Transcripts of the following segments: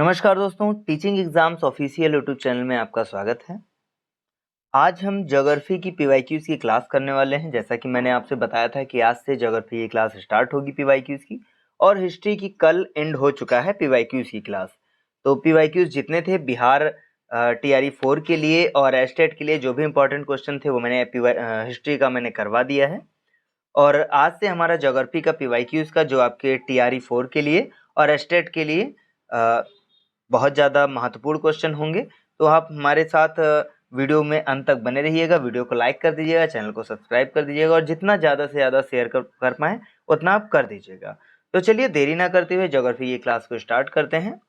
नमस्कार दोस्तों, teaching exams official YouTube channel में आपका स्वागत है। आज हम ज्योग्राफी की पीवाईक्यूज की क्लास करने वाले हैं। जैसा कि मैंने आपसे बताया था कि आज से ज्योग्राफी की क्लास स्टार्ट होगी पीवाईक्यूज की, और हिस्ट्री की कल एंड हो चुका है पीवाईक्यूज की क्लास। तो पीवाईक्यूज जितने थे बिहार टीआरई 4 के लिए और एस्टेट के लिए जो भी इंपॉर्टेंट क्वेश्चन थे वो मैंने हिस्ट्री का मैंने करवा दिया है। और आज से हमारा ज्योग्राफी का पीवाईक्यूज का जो आपके टीआरई 4 के लिए और एस्टेट के लिए बहुत ज़्यादा महत्वपूर्ण क्वेश्चन होंगे। तो आप हमारे साथ वीडियो में अंत तक बने रहिएगा। वीडियो को लाइक कर दीजिएगा, चैनल को सब्सक्राइब कर दीजिएगा और जितना ज़्यादा से ज़्यादा शेयर कर पाएँ उतना आप कर दीजिएगा। तो चलिए देरी ना करते हुए ज्योग्राफी की क्लास को स्टार्ट करते हैं।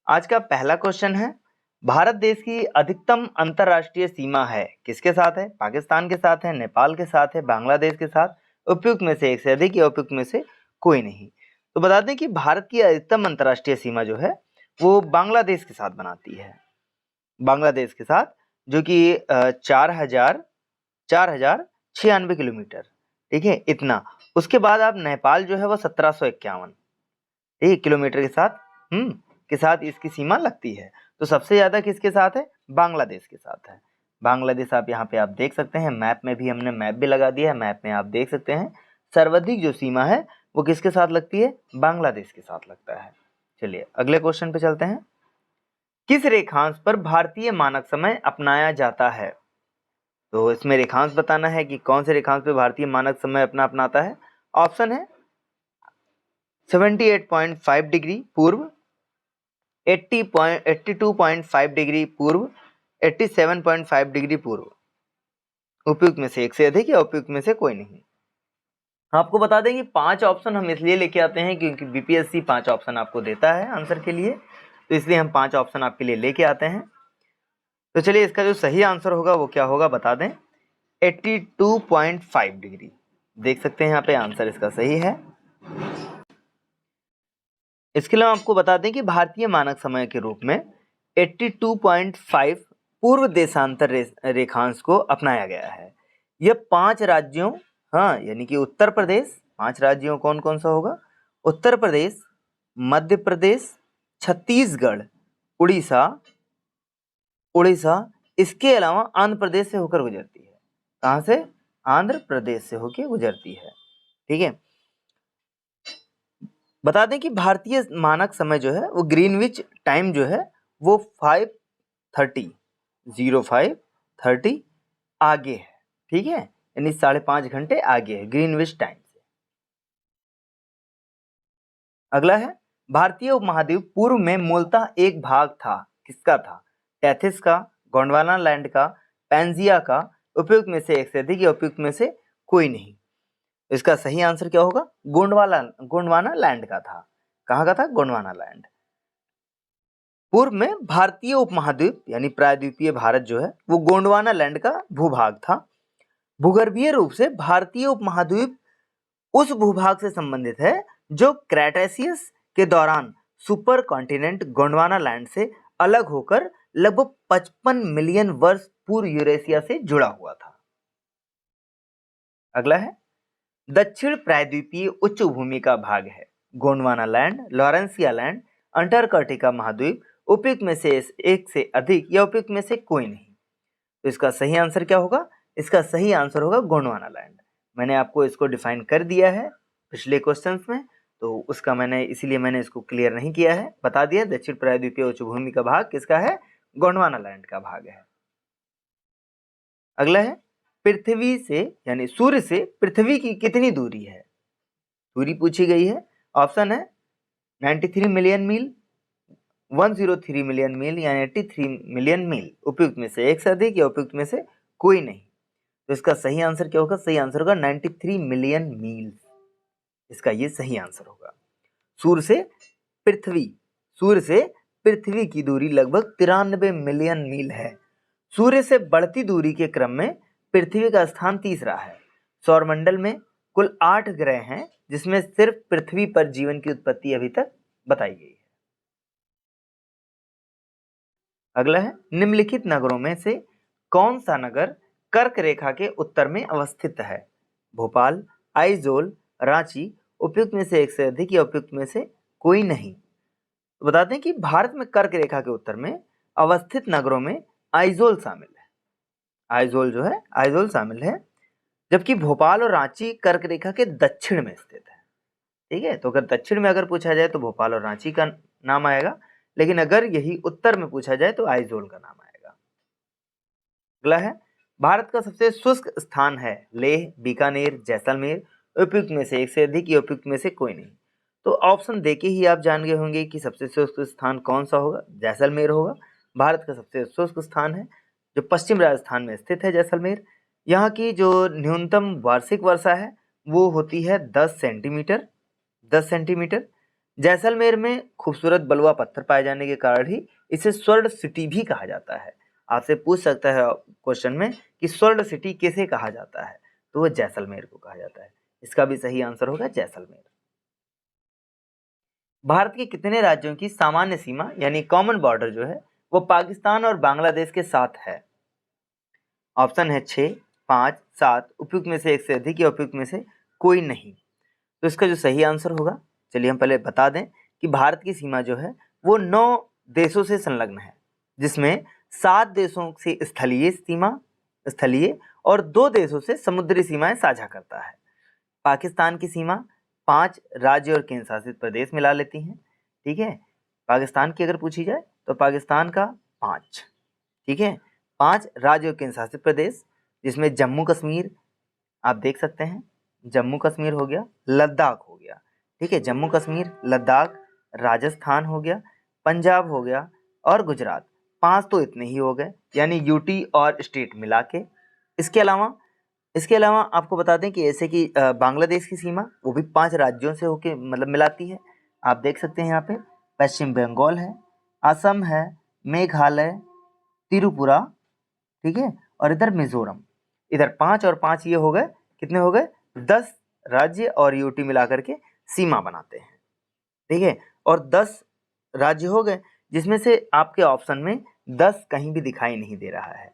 आज का पहला क्वेश्चन है, भारत देश की अधिकतम अंतर्राष्ट्रीय सीमा है किसके साथ है? पाकिस्तान के साथ है, नेपाल के साथ है, बांग्लादेश के साथ, उपयुक्त में से एक से अधिक या उपयुक्त में से कोई नहीं। तो बता दें कि भारत की अधिकतम अंतर्राष्ट्रीय सीमा जो है वो बांग्लादेश के साथ बनाती है। बांग्लादेश के साथ, जो कि 4096 किलोमीटर, ठीक है, इतना। उसके बाद आप नेपाल जो है वो 1751 किलोमीटर के साथ इसकी सीमा लगती है। तो सबसे ज्यादा किसके साथ है? बांग्लादेश के साथ है। बांग्लादेश आप यहाँ पे आप देख सकते हैं, मैप में भी हमने मैप भी लगा दिया है। मैप में आप देख सकते हैं सर्वाधिक जो सीमा है वो किसके साथ लगती है? बांग्लादेश के साथ लगता है। चलिए अगले क्वेश्चन पे चलते हैं। किस रेखांश पर भारतीय मानक समय अपनाया जाता है? तो इसमें रेखांश बताना है कि कौन से रेखांश पे भारतीय मानक समय अपनाता है। ऑप्शन है 78.5 डिग्री पूर्व, 82.5 डिग्री पूर्व, 87.5 डिग्री पूर्व। उपयुक्त में से एक से अधिक या उपयुक्त में से कोई नहीं। आपको बता दें कि 5 ऑप्शन हम इसलिए लेके आते हैं क्योंकि बीपीएससी 5 ऑप्शन आपको देता है आंसर के लिए, तो इसलिए हम 5 ऑप्शन आपके लिए लेके आते हैं। तो चलिए इसका जो सही आंसर होगा वो क्या होगा बता दें, 82.5 डिग्री। देख सकते हैं यहाँ पे आंसर इसका सही है। इसके अलावा आपको बता दें कि भारतीय मानक समय के रूप में 82.5 पूर्व देशांतर रेखांश को अपनाया गया है। यह 5 राज्यों, यानी कि उत्तर प्रदेश, 5 राज्यों कौन कौन सा होगा? उत्तर प्रदेश, मध्य प्रदेश, छत्तीसगढ़, उड़ीसा, इसके अलावा आंध्र प्रदेश से होकर गुजरती है। कहां से? आंध्र प्रदेश से होकर गुजरती है। ठीक है, बता दें कि भारतीय मानक समय जो है वो ग्रीनविच टाइम जो है वो 5:30 आगे है। ठीक है, यानी 5.5 घंटे आगे है ग्रीनविच टाइम से। अगला है, भारतीय उपमहाद्वीप पूर्व में मूलतः एक भाग था, किसका था? टेथिस का, गोंडवाना लैंड का, पैंजिया का, उपयुक्त में से एक से अधिक या उपयुक्त में से कोई नहीं। इसका सही आंसर क्या होगा? गोंडवाना लैंड का था। कहां का था? गोंडवाना लैंड। पूर्व में भारतीय उपमहाद्वीप यानी प्रायद्वीपीय भारत जो है वो गोंडवाना लैंड का भूभाग था। भूगर्भीय रूप से भारतीय उपमहाद्वीप उस भूभाग से संबंधित है जो क्रेटेशियस के दौरान सुपर कॉन्टिनेंट गोंडवाना लैंड से अलग होकर लगभग 55 मिलियन वर्ष पूर्व यूरेशिया से जुड़ा हुआ था। अगला है, दक्षिण प्रायद्वीपीय उच्च भूमि का भाग है Gondwana land, Laurentia land, Antarctica महाद्वीप, उपयुक्त में से एक से अधिक या उपयुक्त में से कोई नहीं। तो इसका सही आंसर क्या होगा? इसका सही आंसर होगा गोंडवाना लैंड। मैंने आपको इसको डिफाइन कर दिया है पिछले क्वेश्चंस में, तो उसका इसीलिए मैंने इसको क्लियर नहीं किया है, बता दिया। दक्षिण प्रायद्वीपीय उच्च भूमि का भाग किसका है? गोंडवाना लैंड का भाग है। अगला है, पृथ्वी से यानी सूर्य से पृथ्वी की कितनी दूरी है? दूरी पूछी गई है। ऑप्शन है 93 मिलियन मील, 103 मिलियन मील या 83 मिलियन मील। उपयुक्त में से एक से अधिक या उपयुक्त में से कोई नहीं। तो इसका सही आंसर क्या होगा? सही आंसर होगा 93 मिलियन मील। इसका ये सही आंसर होगा। सूर्य से पृथ्वी की दूरी लगभग 93 मिलियन मील है। सूर्य से बढ़ती दूरी के क्रम में पृथ्वी का स्थान तीसरा है। सौरमंडल में कुल 8 ग्रह हैं जिसमें सिर्फ पृथ्वी पर जीवन की उत्पत्ति अभी तक बताई गई है। अगला है, निम्नलिखित नगरों में से कौन सा नगर कर्क रेखा के उत्तर में अवस्थित है? भोपाल, आइजोल, रांची, उपयुक्त में से एक से अधिक या उपयुक्त में से कोई नहीं। तो बताते हैं कि भारत में कर्क रेखा के उत्तर में अवस्थित नगरों में आइजोल शामिल है। आइजोल जो है, आइजोल शामिल है, जबकि भोपाल और रांची कर्क रेखा के दक्षिण में स्थित है। ठीक है, तो अगर दक्षिण में अगर पूछा जाए तो भोपाल और रांची का नाम आएगा, लेकिन अगर यही उत्तर में पूछा जाए तो आइजोल का नाम आएगा। अगला है, भारत का सबसे शुष्क स्थान है लेह, बीकानेर, जैसलमेर, उपयुक्त में से एक से अधिक या उपयुक्त में से कोई नहीं। तो ऑप्शन देके ही आप जान गए होंगे कि सबसे शुष्क स्थान कौन सा होगा, जैसलमेर होगा। भारत का सबसे शुष्क स्थान है, जो पश्चिम राजस्थान में स्थित है जैसलमेर। यहाँ की जो न्यूनतम वार्षिक वर्षा है वो होती है 10 सेंटीमीटर। 10 सेंटीमीटर। जैसलमेर में खूबसूरत बलुआ पत्थर पाए जाने के कारण ही इसे स्वर्ण सिटी भी कहा जाता है। आपसे पूछ सकता है क्वेश्चन में कि स्वर्ण सिटी किसे कहा जाता है, तो वो जैसलमेर को कहा जाता है। इसका भी सही आंसर होगा जैसलमेर। भारत के कितने राज्यों की सामान्य सीमा यानी कॉमन बॉर्डर जो है वो पाकिस्तान और बांग्लादेश के साथ है? ऑप्शन है 6, 5, 7, उपयुक्त में से एक से अधिक या उपयुक्त में से कोई नहीं। तो इसका जो सही आंसर होगा, चलिए हम पहले बता दें कि भारत की सीमा जो है वो 9 देशों से संलग्न है, जिसमें 7 देशों से स्थलीय और 2 देशों से समुद्री सीमाएं साझा करता है। पाकिस्तान की सीमा 5 राज्य और केंद्र शासित प्रदेश मिला लेती हैं। ठीक है, पाकिस्तान की अगर पूछी जाए तो पाकिस्तान का 5, ठीक है, 5 राज्य और केंद्र शासित प्रदेश, जिसमें जम्मू कश्मीर आप देख सकते हैं, जम्मू कश्मीर हो गया, लद्दाख हो गया। ठीक है, जम्मू कश्मीर, लद्दाख, राजस्थान हो गया, पंजाब हो गया और गुजरात। 5 तो इतने ही हो गए, यानी यूटी और स्टेट मिला के। इसके अलावा आपको बता दें कि ऐसे कि बांग्लादेश की सीमा वो भी 5 राज्यों से होके मतलब मिलाती है। आप देख सकते हैं यहाँ पे पश्चिम बंगाल है, असम है, मेघालय, त्रिपुरा, ठीक है, और इधर मिजोरम। इधर 5 और 5 ये हो गए, कितने हो गए? 10 राज्य और यूटी मिला करके सीमा बनाते हैं। ठीक है, और 10 राज्य हो गए, जिसमें से आपके ऑप्शन में 10 कहीं भी दिखाई नहीं दे रहा है।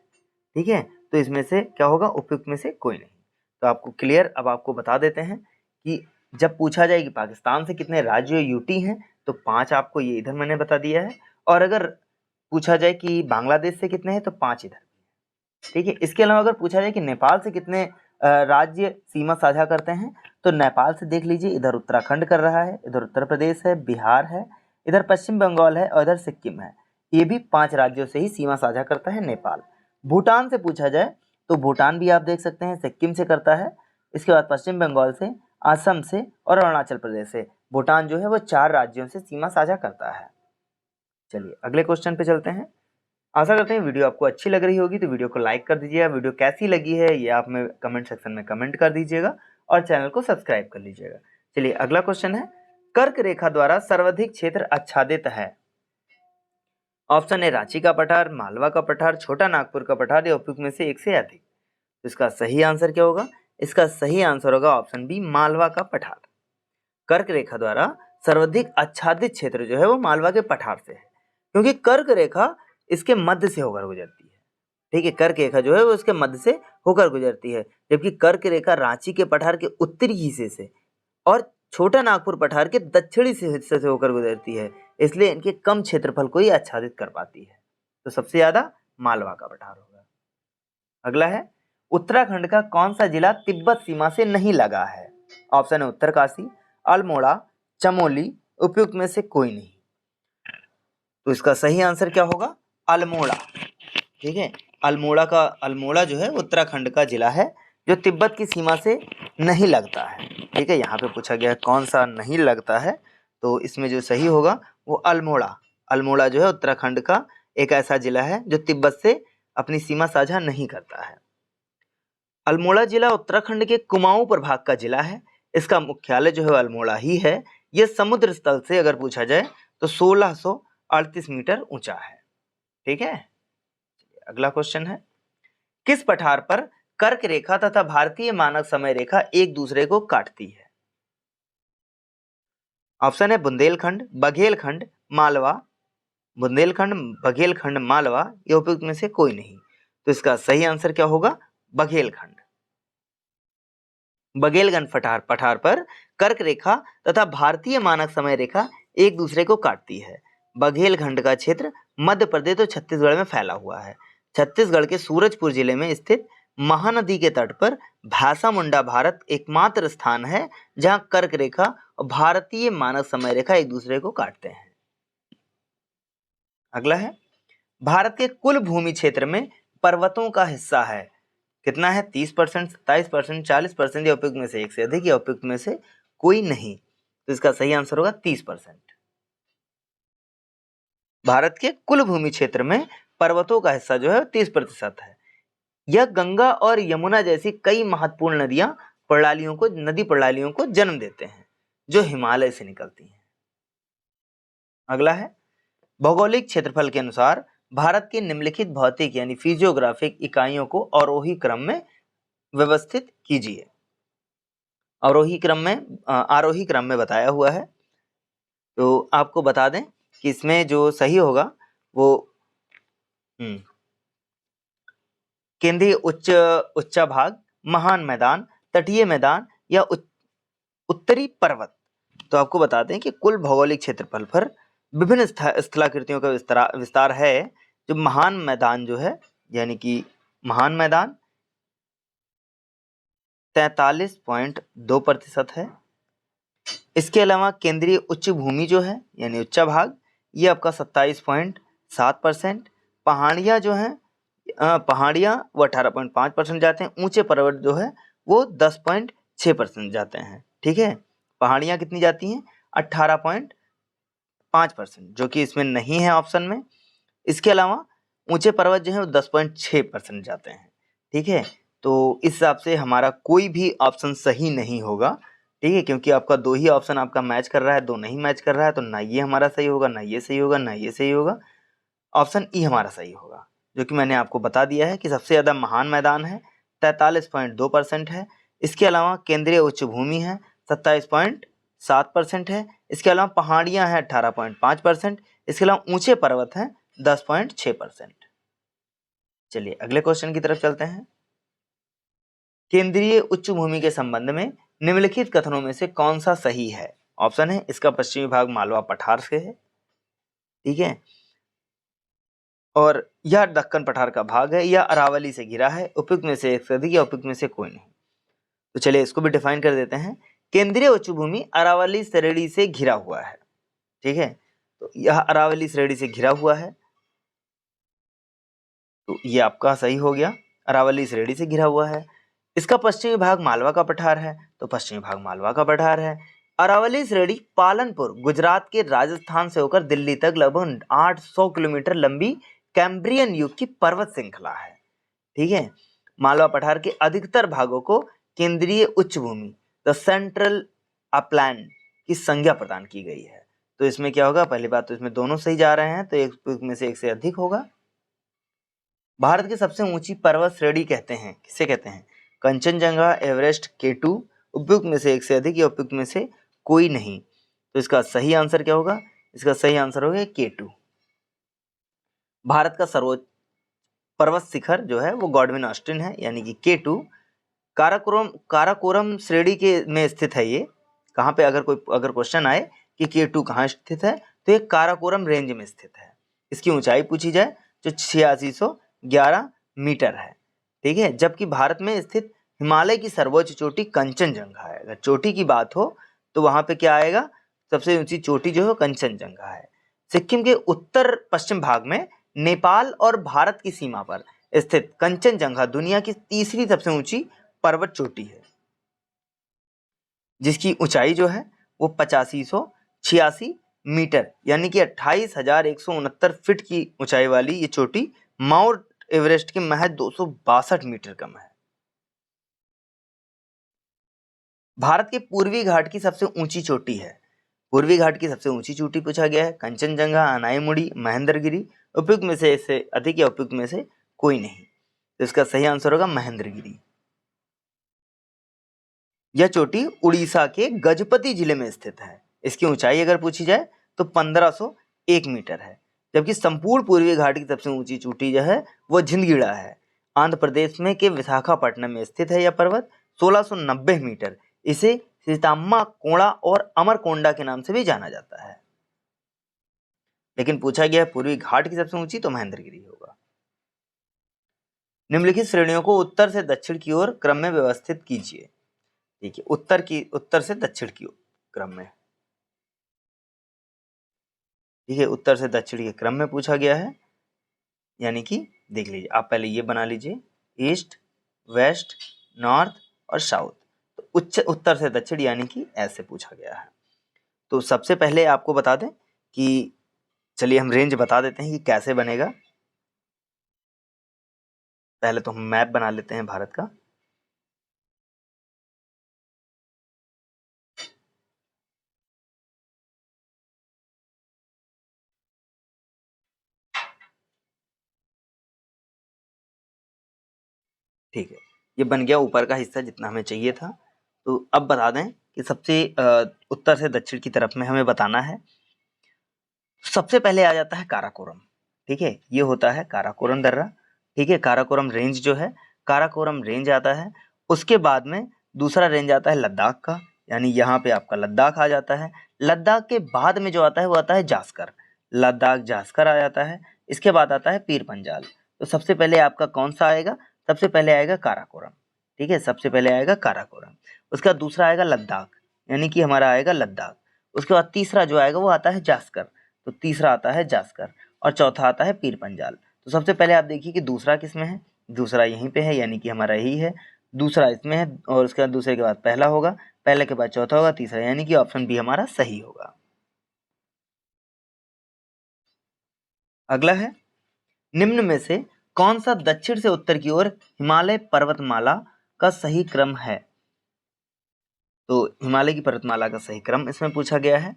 ठीक है, तो इसमें से क्या होगा? उपयुक्त में से कोई नहीं। तो आपको क्लियर, अब आपको बता देते हैं कि जब पूछा जाए कि पाकिस्तान से कितने राज्य यूटी हैं तो 5 आपको ये इधर मैंने बता दिया है, और अगर पूछा जाए कि बांग्लादेश से कितने हैं तो 5 इधर। ठीक है, इसके अलावा अगर पूछा जाए कि नेपाल से कितने राज्य सीमा साझा करते हैं तो नेपाल से देख लीजिए, इधर उत्तराखंड कर रहा है, इधर उत्तर प्रदेश है, बिहार है, इधर पश्चिम बंगाल है और इधर सिक्किम है। ये भी 5 राज्यों से ही सीमा साझा करता है नेपाल। भूटान से पूछा जाए तो भूटान भी आप देख सकते हैं सिक्किम से करता है। इसके बाद पश्चिम बंगाल से, असम से और अरुणाचल प्रदेश से। भूटान जो है वो 4 राज्यों से सीमा साझा करता है। चलिए अगले क्वेश्चन पे चलते हैं। आशा करते हैं वीडियो आपको अच्छी लग रही होगी, तो वीडियो को लाइक कर दीजिएगा। वीडियो कैसी लगी है ये आप में कमेंट सेक्शन में कमेंट कर दीजिएगा और चैनल को सब्सक्राइब कर लीजिएगा। चलिए अगला क्वेश्चन है, कर्क रेखा द्वारा सर्वाधिक क्षेत्र आच्छादित है? ऑप्शन है रांची का पठार, मालवा का पठार, छोटा नागपुर का पठार या उपयुक्त में से एक से अधिक। तो इसका सही आंसर क्या होगा? इसका सही आंसर होगा ऑप्शन बी, मालवा का पठार। कर्क रेखा द्वारा सर्वाधिक आच्छादित क्षेत्र जो है वो मालवा के पठार से है, क्योंकि कर्क रेखा इसके मध्य से होकर गुजरती है। ठीक है, कर्क रेखा जो है वो इसके मध्य से होकर गुजरती है, जबकि कर्क रेखा रांची के पठार के उत्तरी हिस्से से और छोटा नागपुर पठार के दक्षिणी हिस्से से होकर गुजरती है, इसलिए इनके कम क्षेत्रफल को ही आच्छादित कर पाती है। तो सबसे ज्यादा मालवा का पठार होगा। अगला है, उत्तराखंड का कौन सा जिला तिब्बत सीमा से नहीं लगा है? ऑप्शन है उत्तरकाशी, अल्मोड़ा, चमोली, उपयुक्त में से कोई नहीं। तो इसका सही आंसर क्या होगा? अल्मोड़ा। ठीक है, अल्मोड़ा जो है उत्तराखंड का जिला है जो तिब्बत की सीमा से नहीं लगता है। ठीक है, यहाँ पे पूछा गया कौन सा नहीं लगता है, तो इसमें जो सही होगा वो अल्मोड़ा जो है उत्तराखंड का एक ऐसा जिला है जो तिब्बत से अपनी सीमा साझा नहीं करता है। अल्मोड़ा जिला उत्तराखंड के कुमाऊं प्रभाग का जिला है। इसका मुख्यालय जो है अल्मोड़ा ही है। यह समुद्र तल से अगर पूछा जाए तो 1638 मीटर ऊंचा है। ठीक है, अगला क्वेश्चन है, किस पठार पर कर्क रेखा तथा भारतीय मानक समय रेखा एक दूसरे को काटती है? ऑप्शन है बुंदेलखंड, बघेलखंड, मालवा। बुंदेलखंड, बघेलखंड, मालवा, ये उपयुक्त में से कोई नहीं। तो इसका सही आंसर क्या होगा? बघेलखंड। बघेलखंड पठार पर कर्क रेखा तथा भारतीय मानक समय रेखा एक दूसरे को काटती है। बघेलखंड का क्षेत्र मध्य प्रदेश और छत्तीसगढ़ में फैला हुआ है। छत्तीसगढ़ के सूरजपुर जिले में स्थित महानदी के तट पर भासा मुंडा भारत एकमात्र स्थान है जहां कर्क रेखा और भारतीय मानक समय रेखा एक दूसरे को काटते हैं। अगला है, भारत के कुल भूमि क्षेत्र में पर्वतों का हिस्सा है कितना है? 30%, 27%, 40% या उपयुक्त में से एक से अधिक या उपयुक्त में से कोई नहीं। तो इसका सही आंसर होगा 30%। भारत के कुल भूमि क्षेत्र में पर्वतों का हिस्सा जो है 30% है। यह गंगा और यमुना जैसी कई महत्वपूर्ण नदी प्रणालियों को जन्म देते हैं जो हिमालय से निकलती हैं। अगला है, भौगोलिक क्षेत्रफल के अनुसार भारत के निम्नलिखित भौतिक यानी फिजियोग्राफिक इकाइयों को आरोही क्रम में व्यवस्थित कीजिए। आरोही क्रम में बताया हुआ है। तो आपको बता दें कि इसमें जो सही होगा वो केंद्रीय उच्चा भाग, महान मैदान, तटीय मैदान या उत्तरी पर्वत। तो आपको बता दें कि कुल भौगोलिक क्षेत्रफल पर विभिन्न स्थलाकृतियों का विस्तार है। जो महान मैदान जो है यानी कि महान मैदान 43.2% है। इसके अलावा केंद्रीय उच्च भूमि जो है यानी उच्चा भाग ये आपका 27.7%। पहाड़ियाँ जो हैं पहाड़ियाँ वो 18.5% जाते हैं। ऊंचे पर्वत जो है वो 10.6% जाते हैं। ठीक है, पहाड़ियाँ कितनी जाती हैं? 18.5%, जो कि इसमें नहीं है ऑप्शन में। इसके अलावा ऊंचे पर्वत जो है वो 10.6% जाते हैं। ठीक है, तो इस हिसाब से हमारा कोई भी ऑप्शन सही नहीं होगा। ठीक है, क्योंकि आपका दो ही ऑप्शन आपका मैच कर रहा है, दो नहीं मैच कर रहा है, तो ना ये हमारा सही होगा, ना ये सही होगा, ना ये सही होगा। ऑप्शन ई हमारा सही होगा, जो कि मैंने आपको बता दिया है कि सबसे ज़्यादा महान मैदान है 43.2% है। इसके अलावा केंद्रीय उच्च भूमि है 27.7% है। इसके अलावा पहाड़ियाँ हैं 18.5%। इसके अलावा ऊंचे पर्वत हैं 10.6%। चलिए अगले क्वेश्चन की तरफ चलते हैं। केंद्रीय उच्च भूमि के संबंध में निम्नलिखित कथनों में से कौन सा सही है? ऑप्शन है, इसका पश्चिमी भाग मालवा पठार से है। ठीक है, और यह दक्कन पठार का भाग है, यह अरावली से घिरा है। उपयुक्त में से एक से अधिक या उपयुक्त में से कोई नहीं। तो चलिए इसको भी डिफाइन कर देते हैं। केंद्रीय उच्च भूमि अरावली श्रेणी से घिरा हुआ है। ठीक है, तो यह अरावली श्रेणी से घिरा हुआ है, तो ये आपका सही हो गया, अरावली श्रेणी से घिरा हुआ है। इसका पश्चिमी भाग मालवा का पठार है, तो पश्चिमी भाग मालवा का पठार है। अरावली श्रेणी पालनपुर गुजरात के राजस्थान से होकर दिल्ली तक लगभग 800 किलोमीटर लंबी कैम्ब्रियन युग की पर्वत श्रृंखला है। ठीक है, मालवा पठार के अधिकतर भागों को केंद्रीय उच्च भूमि द सेंट्रल अपलैंड की संज्ञा प्रदान की गई है। तो इसमें क्या होगा? पहली बात तो इसमें दोनों सही जा रहे हैं, तो एक में से एक से अधिक होगा। भारत की सबसे ऊंची पर्वत श्रेणी कहते हैं, किसे कहते हैं? Kanchenjunga, Everest, K2। उपयुक्त में से एक से अधिक या उपयुक्त में से कोई नहीं। तो इसका सही आंसर क्या होगा? इसका सही आंसर होगा K2। भारत का सर्वोच्च पर्वत शिखर जो है वो गॉडविन ऑस्टिन है, यानी कि K2। काराकोरम श्रेणी के में स्थित है। ये कहाँ पे, अगर क्वेश्चन आए कि K2 कहाँ स्थित है, तो ये काराकोरम रेंज में स्थित है। इसकी ऊंचाई पूछी जाए जो 8611 मीटर है। ठीक है, जबकि भारत में स्थित हिमालय की सर्वोच्च चोटी कंचनजंगा है। अगर चोटी की बात हो तो वहां पे क्या आएगा? सबसे ऊंची चोटी जो है कंचनजंगा है। सिक्किम के उत्तर पश्चिम भाग में नेपाल और भारत की सीमा पर स्थित कंचनजंगा दुनिया की तीसरी सबसे ऊंची पर्वत चोटी है, जिसकी ऊंचाई जो है वो 8586 मीटर यानी कि 28,169 फीट की ऊंचाई वाली ये चोटी माउंट एवरेस्ट के महज 262 मीटर कम है। भारत के पूर्वी घाट की सबसे ऊंची चोटी है। पूर्वी घाट की सबसे ऊंची चोटी पूछा गया है, कंचनजंगा, अनाईमुड़ी, महेंद्रगिरी। उपयुक्त में से इससे अधिक या उपयुक्त में से कोई नहीं। तो इसका सही आंसर होगा महेंद्रगिरी। यह चोटी उड़ीसा के गजपति जिले में स्थित है। इसकी ऊंचाई अगर पूछी जाए तो 1501 मीटर है, जबकि संपूर्ण पूर्वी घाट की सबसे ऊंची चोटी जो है वो झिंदगीड़ा है। आंध्र प्रदेश में के विशाखापट्टनम में स्थित है। यह पर्वत 1690 मीटर। इसे सीताम्मा कोड़ा और अमरकोंडा के नाम से भी जाना जाता है। लेकिन पूछा गया है पूर्वी घाट की सबसे ऊंची, तो महेंद्रगिरी होगा। निम्नलिखित श्रेणियों को उत्तर से दक्षिण की ओर क्रम में व्यवस्थित कीजिए। देखिए उत्तर से दक्षिण की ओर क्रम में, ठीक है, उत्तर से दक्षिण के क्रम में पूछा गया है। यानी कि देख लीजिए, आप पहले ये बना लीजिए, ईस्ट, वेस्ट, नॉर्थ और साउथ। तो उत्तर से दक्षिण यानी कि ऐसे पूछा गया है। तो सबसे पहले आपको बता दें कि चलिए हम रेंज बता देते हैं कि कैसे बनेगा। पहले तो हम मैप बना लेते हैं भारत का। ठीक है, ये बन गया ऊपर का हिस्सा जितना हमें चाहिए था। तो अब बता दें कि सबसे उत्तर से दक्षिण की तरफ में हमें बताना है। सबसे पहले आ जाता है काराकोरम, ठीक है, ये होता है काराकोरम दर्रा, ठीक है, काराकोरम रेंज जो है, काराकोरम रेंज आता है। उसके बाद में दूसरा रेंज आता है लद्दाख का, यानी यहाँ पे आपका लद्दाख आ जाता है। लद्दाख के बाद में जो आता है वो आता है जास्कर, लद्दाख जास्कर आ जाता है। इसके बाद आता है पीर पंजाल। तो सबसे पहले आपका कौन सा आएगा? सबसे पहले आएगा काराकोरम, ठीक है, सबसे पहले आएगा काराकोरम। उसके बाद दूसरा आएगा लद्दाख, यानी कि हमारा आएगा लद्दाख। उसके बाद तीसरा जो आएगा वो आता है जास्कर, तो तीसरा आता है जास्कर। और चौथा आता है पीर पंजाल। तो सबसे पहले आप देखिए कि दूसरा किस में है, दूसरा यहीं पे है, यानी कि हमारा यही है। दूसरा इसमें है, और उसके बाद दूसरे के बाद पहला होगा, पहले के बाद चौथा होगा, तीसरा, यानी कि ऑप्शन बी हमारा सही होगा। अगला है, निम्न में से कौन सा दक्षिण से उत्तर की ओर हिमालय पर्वतमाला का सही क्रम है? तो हिमालय की पर्वतमाला का सही क्रम इसमें पूछा गया है।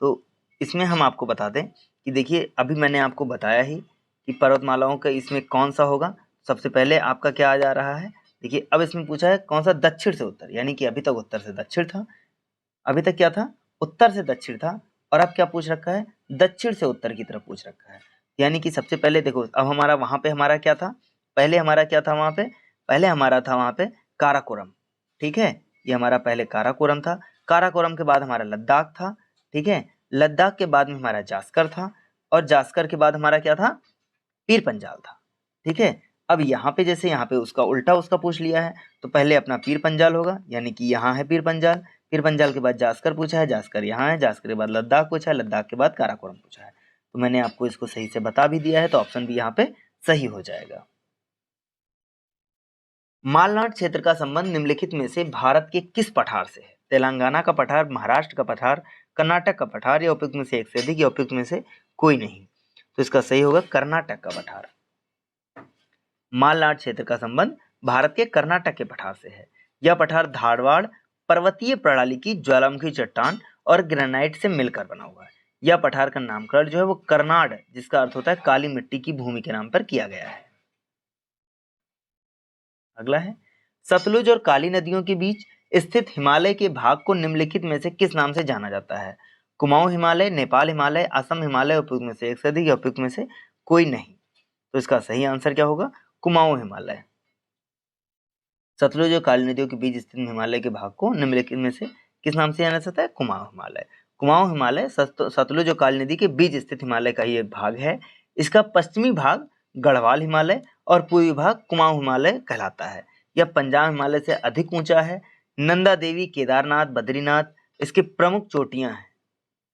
तो इसमें हम आपको बता दें कि देखिए अभी मैंने आपको बताया ही कि पर्वतमालाओं का इसमें कौन सा होगा। सबसे पहले आपका क्या आ जा रहा है, देखिए अब इसमें पूछा है कौन सा दक्षिण से उत्तर, यानी कि अभी तक उत्तर से दक्षिण था, अभी तक क्या था, उत्तर से दक्षिण था, और अब क्या पूछ रखा है, दक्षिण से उत्तर की तरफ पूछ रखा है। यानी कि सबसे पहले देखो, अब हमारा वहां पे हमारा क्या था, पहले हमारा क्या था वहां पे, पहले हमारा था वहां पे काराकोरम, ठीक है, ये हमारा पहले काराकोरम था। काराकोरम के बाद हमारा लद्दाख था, ठीक है, लद्दाख के बाद में हमारा जास्कर था, और जास्कर के बाद हमारा क्या था, पीर पंजाल था, ठीक है। अब यहाँ पे जैसे यहाँ पे उसका उल्टा उसका पूछ लिया है, तो पहले अपना पीर पंजाल होगा, यानी कि यहाँ है पीर पंजाल, पीर पंजाल के बाद जास्कर पूछा है, जास्कर यहाँ है, जास्कर के बाद लद्दाख पूछा है, लद्दाख के बाद काराकोरम पूछा है। तो मैंने आपको इसको सही से बता भी दिया है, तो ऑप्शन भी यहाँ पे सही हो जाएगा। मालनाड क्षेत्र का संबंध निम्नलिखित में से भारत के किस पठार से है? तेलंगाना का पठार, महाराष्ट्र का पठार, कर्नाटक का पठार, या उपयुक्त में से एक से अधिक, या उपयुक्त में से कोई नहीं। तो इसका सही होगा कर्नाटक का पठार। मालनाड क्षेत्र का संबंध भारत के कर्नाटक के पठार से है। यह पठार धारवाड़ पर्वतीय प्रणाली की ज्वालामुखी चट्टान और ग्रेनाइट से मिलकर बना हुआ है। यह पठार का नामकरण जो है वो कर्नाड, जिसका अर्थ होता है काली मिट्टी की भूमि के नाम पर किया गया है। अगला है, सतलुज और काली नदियों के बीच स्थित हिमालय के भाग को निम्नलिखित में से किस नाम से जाना जाता है? कुमाऊं हिमालय, नेपाल हिमालय, असम हिमालय, उपयुक्त में से एक से अधिक, या उपयुक्त में से कोई नहीं। तो इसका सही आंसर क्या होगा? कुमाऊं हिमालय। सतलुज और काली नदियों के बीच स्थित हिमालय के भाग को निम्नलिखित में से किस नाम से जाना जाता है? कुमाऊं हिमालय। कुमाऊं हिमालय सतलुज और काली नदी के बीच स्थित हिमालय का ही एक भाग है। इसका पश्चिमी भाग गढ़वाल हिमालय और पूर्वी भाग कुमाऊं हिमालय कहलाता है। यह पंजाब हिमालय से अधिक ऊंचा है। नंदा देवी, केदारनाथ, बद्रीनाथ इसके प्रमुख चोटियां हैं,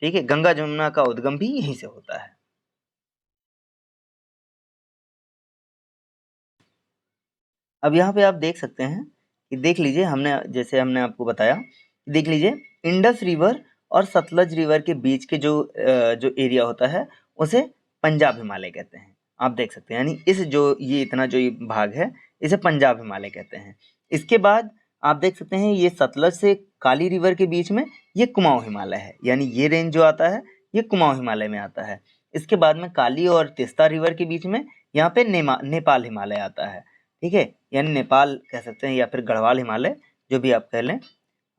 ठीक है। गंगा जमुना का उद्गम भी यहीं से होता है। अब यहाँ पे आप देख सकते हैं कि देख लीजिए, हमने जैसे हमने आपको बताया, देख लीजिए इंडस रिवर और सतलज रिवर के बीच के जो एरिया होता है उसे पंजाब हिमालय कहते हैं। आप देख सकते हैं, यानी इस जो ये इतना जो ये भाग है इसे पंजाब हिमालय कहते हैं। इसके बाद आप देख सकते हैं ये सतलज से काली रिवर के बीच में ये कुमाऊं हिमालय है, यानी ये रेंज जो आता है ये कुमाऊं हिमालय में आता है। इसके बाद में काली और तीस्ता रिवर के बीच में यहाँ पे नेपाल हिमालय आता है, ठीक है, यानी नेपाल कह सकते हैं या फिर गढ़वाल हिमालय, जो भी आप कह लें।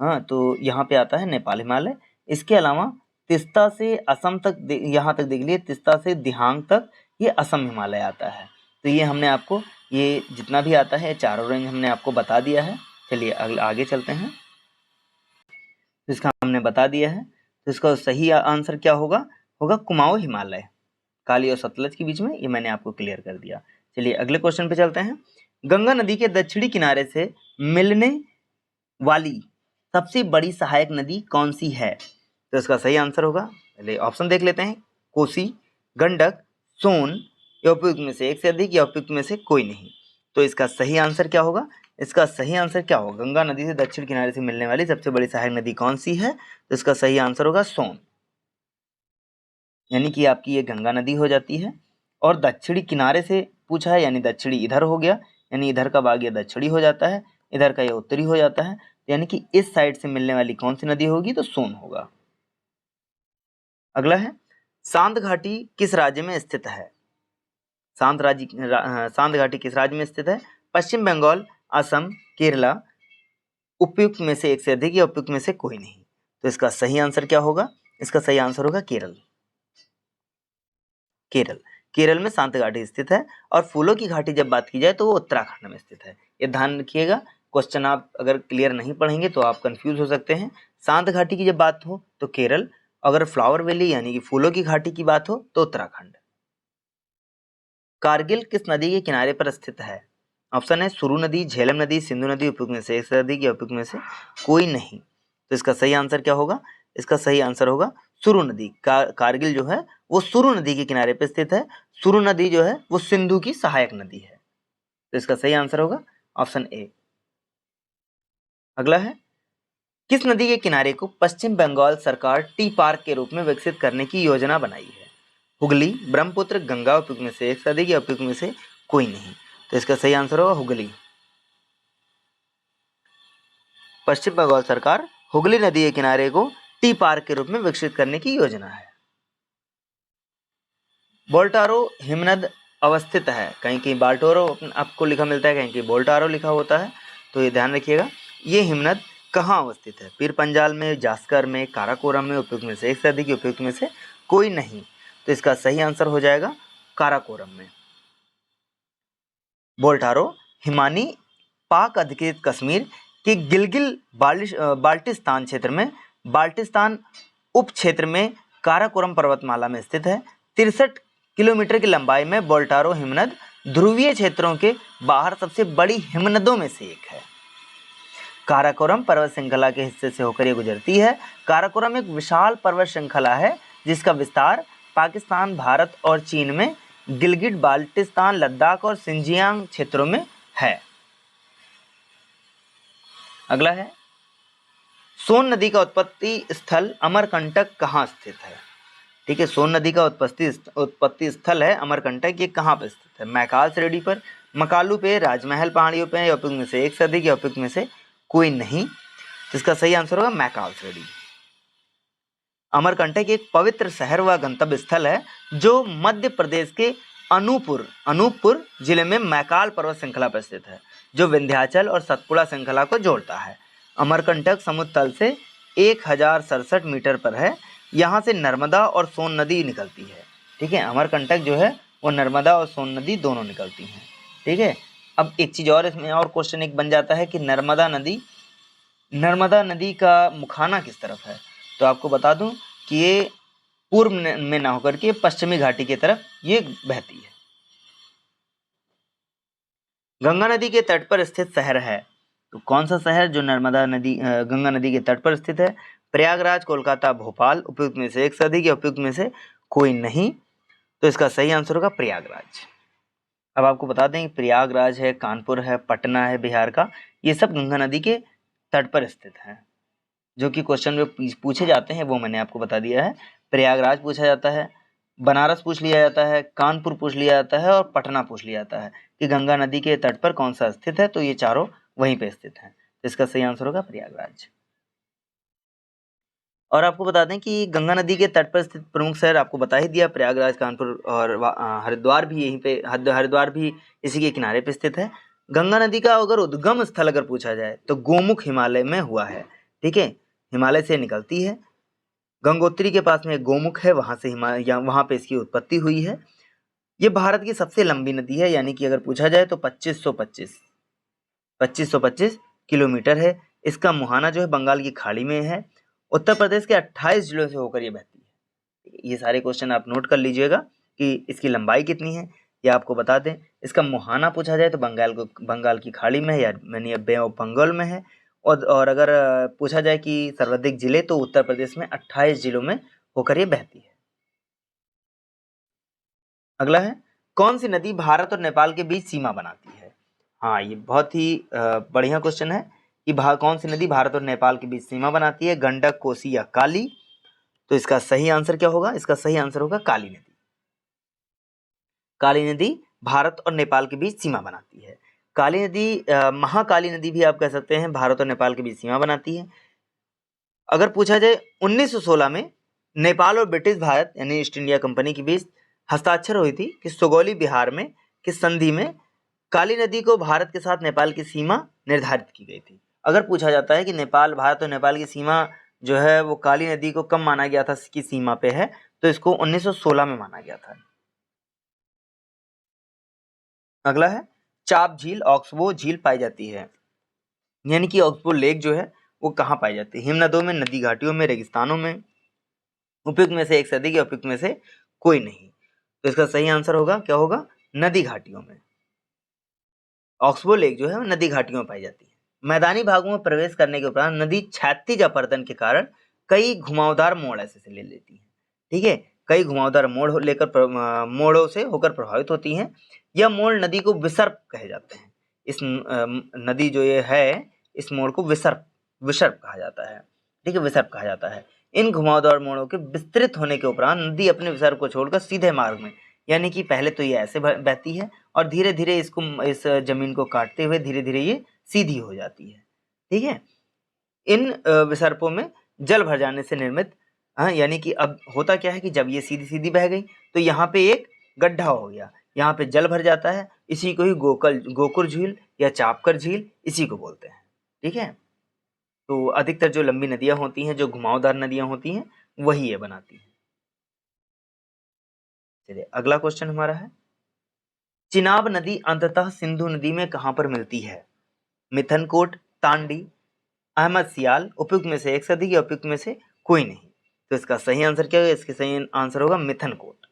हाँ, तो यहाँ पे आता है नेपाल हिमालय। इसके अलावा तिस्ता से असम तक यहाँ तक देख लिए, तिस्ता से दिहांग तक ये असम हिमालय आता है। तो ये हमने आपको ये जितना भी आता है चारों रेंज हमने आपको बता दिया है। चलिए अगले आगे चलते हैं। तो इसका हमने बता दिया है, तो इसका सही आंसर क्या होगा? होगा कुमाऊं हिमालय, काली और सतलज के बीच में, ये मैंने आपको क्लियर कर दिया। चलिए अगले क्वेश्चन पे चलते हैं। गंगा नदी के दक्षिणी किनारे से मिलने वाली सबसे बड़ी सहायक नदी कौन सी है? तो इसका सही आंसर होगा, पहले ऑप्शन देख लेते हैं, कोसी, गंडक, सोन, या उपयुक्त में से एक से अधिक, या उपयुक्त में से कोई नहीं। तो इसका सही आंसर क्या होगा? इसका सही आंसर क्या होगा? गंगा नदी से दक्षिण किनारे से मिलने वाली सबसे बड़ी सहायक नदी कौन सी है? तो इसका सही आंसर होगा सोन, यानी कि आपकी ये गंगा नदी हो जाती है। और दक्षिणी किनारे से पूछा है, यानी दक्षिणी इधर हो गया, यानी इधर का भाग ये दक्षिणी हो जाता है, इधर का ये उत्तरी हो जाता है, यानी कि इस साइड से मिलने वाली कौन सी नदी होगी? तो सोन होगा। अगला है, सांत घाटी किस राज्य में स्थित है? सांत घाटी किस राज्य में स्थित है? पश्चिम बंगाल, असम, केरला, उपयुक्त में से एक से अधिक, या उपयुक्त में से कोई नहीं। तो इसका सही आंसर क्या होगा? इसका सही आंसर होगा केरल। केरल में सांत घाटी स्थित है। और फूलों की घाटी जब बात की जाए तो वो उत्तराखंड में स्थित है। ये ध्यान रखिएगा, क्वेश्चन आप अगर क्लियर नहीं पढ़ेंगे तो आप कंफ्यूज हो सकते हैं। सांत घाटी की जब बात हो तो केरल, अगर फ्लावर वैली यानी कि फूलों की घाटी की बात हो तो उत्तराखंड। कारगिल किस नदी के किनारे पर स्थित है? ऑप्शन है सुरु नदी, झेलम नदी, सिंधु नदी, उपयुक्त में से एक से अधिक, या उपयुक्त में से कोई नहीं। तो इसका सही आंसर क्या होगा? इसका सही आंसर होगा सुरु नदी। कारगिल जो है वो सुरु नदी के किनारे पर स्थित है। सुरु नदी जो है वो सिंधु की सहायक नदी है। तो इसका सही आंसर होगा ऑप्शन ए। अगला है, किस नदी के किनारे को पश्चिम बंगाल सरकार टी पार्क के रूप में विकसित करने की योजना बनाई है? हुगली, ब्रह्मपुत्र, गंगा, उपयुक्त में से एक से अधिक, या उपयुक्त में से कोई नहीं। तो इसका सही आंसर होगा हुगली। पश्चिम बंगाल सरकार हुगली नदी के किनारे को टी पार्क के रूप में विकसित करने की योजना है। बोल्टारो हिमनद अवस्थित है, कहीं कहीं बाल्टोरो आपको लिखा मिलता है, कहीं कहीं बोल्टारो लिखा होता है, तो ये ध्यान रखिएगा। ये हिमनद कहाँ अवस्थित है? पीर पंजाल में, जास्कर में, काराकोरम में, उपयुक्त में से एक से अधिक, उपयुक्त में से कोई नहीं। तो इसका सही आंसर हो जाएगा काराकोरम में। बोल्टारो हिमानी पाक अधिकृत कश्मीर के गिलगिल बाल्टिस्तान क्षेत्र में, बाल्टिस्तान उप क्षेत्र में काराकोरम पर्वतमाला में स्थित है। 63 किलोमीटर की लंबाई में बोल्टारो हिमनद ध्रुवीय क्षेत्रों के बाहर सबसे बड़ी हिमनदों में से एक है। काराकोरम पर्वत श्रृंखला के हिस्से से होकर ये गुजरती है। काराकोरम एक विशाल पर्वत श्रृंखला है जिसका विस्तार पाकिस्तान, भारत और चीन में गिलगिट बाल्टिस्तान, लद्दाख और सिंजियांग क्षेत्रों में है। अगला है, सोन नदी का उत्पत्ति स्थल अमरकंटक कहाँ स्थित है? ठीक है, सोन नदी का उत्पत्ति स्थल है अमरकंटक, ये कहाँ पर स्थित है? मैकाल श्रेणी पर, मकालू पे, राजमहल पहाड़ियों पे, या उपयुक्त में से एक से अधिक, या उपयुक्त में से कोई नहीं। तो इसका सही आंसर होगा मैकाल श्रेणी। अमरकंटक एक पवित्र शहर व गंतव्य स्थल है जो मध्य प्रदेश के अनूपपुर जिले में मैकाल पर्वत श्रृंखला पर स्थित है, जो विंध्याचल और सतपुड़ा श्रृंखला को जोड़ता है। अमरकंटक समुद्र तल से 1067 मीटर पर है। यहाँ से नर्मदा और सोन नदी निकलती है। ठीक है, अमरकंटक जो है वो नर्मदा और सोन नदी दोनों निकलती हैं। ठीक है, अब एक चीज़ और इसमें और क्वेश्चन एक बन जाता है कि नर्मदा नदी का मुखाना किस तरफ है? तो आपको बता दूं कि ये पूर्व में ना होकर के पश्चिमी घाटी की तरफ ये बहती है। गंगा नदी के तट पर स्थित शहर है, तो कौन सा शहर जो गंगा नदी के तट पर स्थित है? प्रयागराज, कोलकाता, भोपाल, उपयुक्त में से एक से अधिक, या उपयुक्त में से कोई नहीं। तो इसका सही आंसर होगा प्रयागराज। अब आपको बता दें प्रयागराज है, कानपुर है, पटना है बिहार का, ये सब गंगा नदी के तट पर स्थित है। जो कि क्वेश्चन में पूछे जाते हैं वो मैंने आपको बता दिया है। प्रयागराज पूछा जाता है, बनारस पूछ लिया जाता है, कानपुर पूछ लिया जाता है, और पटना पूछ लिया जाता है कि गंगा नदी के तट पर कौन सा स्थित है। तो ये चारों वहीं पे स्थित हैं। तो इसका सही आंसर होगा प्रयागराज। और आपको बता दें कि गंगा नदी के तट पर स्थित प्रमुख शहर आपको बता ही दिया, प्रयागराज, कानपुर और हरिद्वार भी यहीं पे, हरिद्वार भी इसी के किनारे पे स्थित है। गंगा नदी का अगर उद्गम स्थल अगर पूछा जाए तो गोमुख हिमालय में हुआ है। ठीक है, हिमालय से निकलती है, गंगोत्री के पास में एक गोमुख है, वहां पे इसकी उत्पत्ति हुई है। ये भारत की सबसे लंबी नदी है, यानी कि अगर पूछा जाए तो 2525 किलोमीटर है। इसका मुहाना जो है बंगाल की खाड़ी में है। उत्तर प्रदेश के 28 जिलों से होकर ये बहती है। ये सारे क्वेश्चन आप नोट कर लीजिएगा कि इसकी लंबाई कितनी है, ये आपको बता दें। इसका मुहाना पूछा जाए तो बंगाल की खाड़ी में है या यानी बे ऑफ बंगाल में है। और अगर पूछा जाए कि सर्वाधिक जिले, तो उत्तर प्रदेश में 28 जिलों में होकर ये बहती है। अगला है, कौन सी नदी भारत और नेपाल के बीच सीमा बनाती है? हाँ, ये बहुत ही बढ़िया क्वेश्चन है कि कौन सी नदी भारत और नेपाल के बीच सीमा बनाती है, गंडक, कोसी या काली? तो इसका सही आंसर क्या होगा? इसका सही आंसर होगा काली नदी। काली नदी भारत और नेपाल के बीच सीमा बनाती है। काली नदी महाकाली नदी भी आप कह सकते हैं, भारत और नेपाल के बीच सीमा बनाती है। अगर पूछा जाए 1916 में नेपाल और ब्रिटिश भारत यानी ईस्ट इंडिया कंपनी के बीच हस्ताक्षर हुई थी कि सुगौली बिहार में किस संधि में काली नदी को भारत के साथ नेपाल की सीमा निर्धारित की गई थी। अगर पूछा जाता है कि भारत और नेपाल की सीमा जो है वो काली नदी को कब माना गया था की सीमा पे है, तो इसको 1916 में माना गया था। अगला है, चाप झील, ऑक्सबो झील पाई जाती है, यानी कि ऑक्सबो लेक जो है वो कहाँ पाई जाती है? हिमनदों में, नदी घाटियों में, रेगिस्तानों में? उपयुक्त में से एक सदी के उपयुक्त में से कोई नहीं। तो इसका सही आंसर होगा, क्या होगा? नदी घाटियों में। ऑक्सबो लेक जो है वो नदी घाटियों में पाई जाती है। मैदानी भागों में प्रवेश करने के उपरांत नदी क्षैतिज अपरदन के कारण कई घुमावदार मोड़ ऐसे से ले लेती है। ठीक है, कई घुमावदार मोड़ों से होकर प्रभावित होती हैं। यह मोड़ नदी को विसर्प कहे जाते हैं। इस नदी जो ये है, इस मोड़ को विसर्प कहा जाता है। ठीक है, विसर्प कहा जाता है। इन घुमावदार मोड़ों के विस्तृत होने के उपरांत नदी अपने विसर्प को छोड़कर सीधे मार्ग में, यानी कि पहले तो ये ऐसे बहती है और धीरे धीरे इस जमीन को काटते हुए धीरे धीरे ये सीधी हो जाती है। ठीक है, इन विसर्पों में जल भर जाने से निर्मित, यानी कि अब होता क्या है कि जब ये सीधी सीधी बह गई तो यहाँ पे एक गड्ढा हो गया, यहाँ पे जल भर जाता है। इसी को ही गोकुल झील या चापकर झील इसी को बोलते हैं। ठीक है, तो अधिकतर जो लंबी नदियां होती हैं, जो घुमावदार नदियां होती हैं, वही ये बनाती हैं। चलिए अगला क्वेश्चन हमारा है, चिनाब नदी अंततः सिंधु नदी में कहां पर मिलती है? मिथनकोट, तांडी, अहमद सियाल? उपयुक्त में से एक सदी या उपयुक्त में से कोई नहीं। तो इसका सही आंसर क्या होगा? इसका सही आंसर होगा मिथनकोट।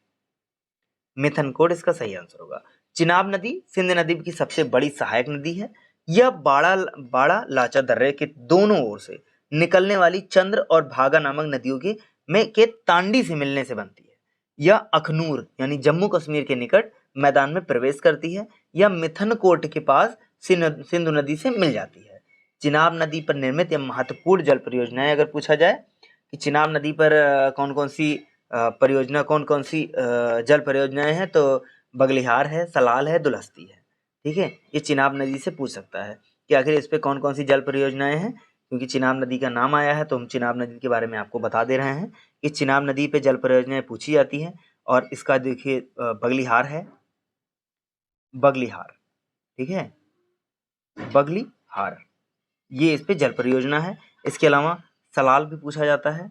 मिथनकोट इसका सही आंसर होगा। चिनाब नदी सिंध नदी की सबसे बड़ी सहायक नदी है। यह बाड़ा लाचा दर्रे के दोनों ओर से निकलने वाली चंद्र और भागा नामक नदियों के तांडी से मिलने से बनती है। यह अखनूर यानी जम्मू कश्मीर के निकट मैदान में प्रवेश करती है। यह मिथनकोट के पास सिंधु नदी से मिल जाती है। चिनाब नदी पर निर्मित यह महत्वपूर्ण जल परियोजनाएं, अगर पूछा जाए कि चिनाब नदी पर कौन कौन सी जल परियोजनाएं हैं, तो बगलिहार है, सलाल है, दुलहस्ती है। ठीक है, ये चिनाब नदी से पूछ सकता है कि आखिर इस पे कौन कौन सी जल परियोजनाएं हैं। क्योंकि चिनाब नदी का नाम आया है तो हम चिनाब नदी के बारे में आपको बता दे रहे हैं कि चिनाब नदी पे जल परियोजनाएं पूछी जाती हैं। और इसका देखिए बगलिहार है, बगलिहार। ठीक है, बगलिहार ये इस पे जल परियोजना है। इसके अलावा सलाल भी पूछा जाता है।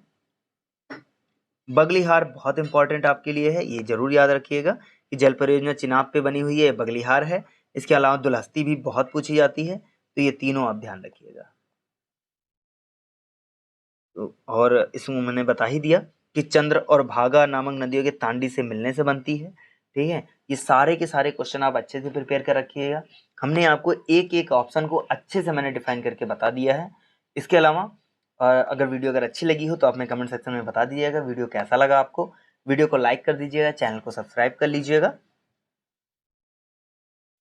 बगलिहार बहुत इंपॉर्टेंट आपके लिए है, ये जरूर याद रखिएगा कि जल परियोजना चिनाब पे बनी हुई है, बगलिहार है। इसके अलावा दुलहस्ती भी बहुत पूछी जाती है, तो ये तीनों आप ध्यान रखिएगा। तो और इसमें मैंने बता ही दिया कि चंद्र और भागा नामक नदियों के तांडी से मिलने से बनती है। ठीक है, ये सारे के सारे क्वेश्चन आप अच्छे से प्रिपेयर कर रखिएगा। हमने आपको एक एक ऑप्शन को अच्छे से मैंने डिफाइन करके बता दिया है। इसके अलावा अगर वीडियो अगर अच्छी लगी हो तो आप कमेंट सेक्शन में बता दीजिएगा वीडियो कैसा लगा आपको। वीडियो को लाइक कर दीजिएगा, चैनल को सब्सक्राइब कर लीजिएगा।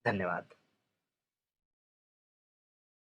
धन्यवाद।